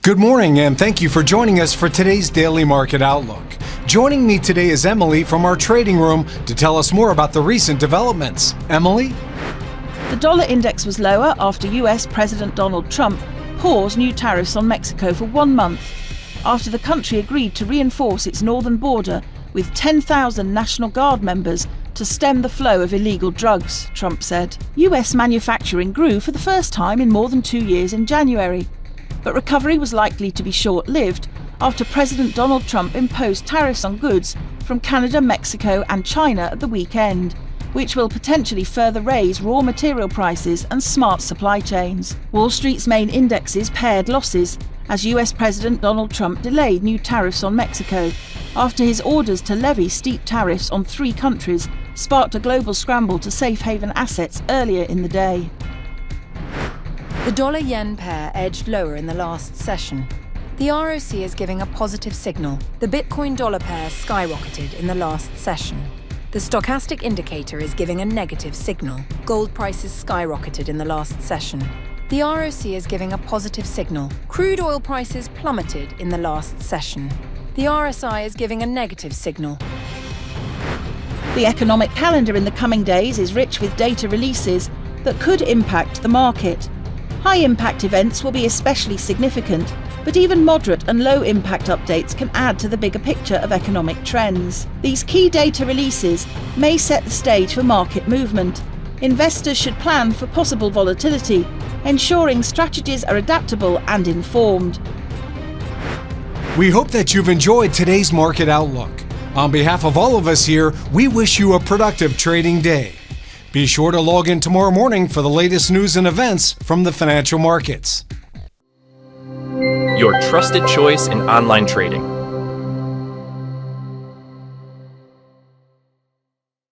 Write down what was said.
Good morning, and thank you for joining us for today's Daily Market Outlook. Joining me today is Emily from our trading room to tell us more about the recent developments. Emily? The dollar index was lower after US President Donald Trump paused new tariffs on Mexico for 1 month after the country agreed to reinforce its northern border with 10,000 National Guard members to stem the flow of illegal drugs, Trump said. US manufacturing grew for the first time in more than 2 years in January, but recovery was likely to be short-lived after President Donald Trump imposed tariffs on goods from Canada, Mexico and China at the weekend, which will potentially further raise raw material prices and smart supply chains. Wall Street's main indexes pared losses as US President Donald Trump delayed new tariffs on Mexico after his orders to levy steep tariffs on 3 countries sparked a global scramble to safe haven assets earlier in the day. The dollar-yen pair edged lower in the last session. The ROC is giving a positive signal. The Bitcoin-dollar pair skyrocketed in the last session. The stochastic indicator is giving a negative signal. Gold prices skyrocketed in the last session. The ROC is giving a positive signal. Crude oil prices plummeted in the last session. The RSI is giving a negative signal. The economic calendar in the coming days is rich with data releases that could impact the market. High-impact events will be especially significant, but even moderate and low-impact updates can add to the bigger picture of economic trends. These key data releases may set the stage for market movement. Investors should plan for possible volatility, ensuring strategies are adaptable and informed. We hope that you've enjoyed today's Market Outlook. On behalf of all of us here, we wish you a productive trading day. Be sure to log in tomorrow morning for the latest news and events from the financial markets. Your trusted choice in online trading.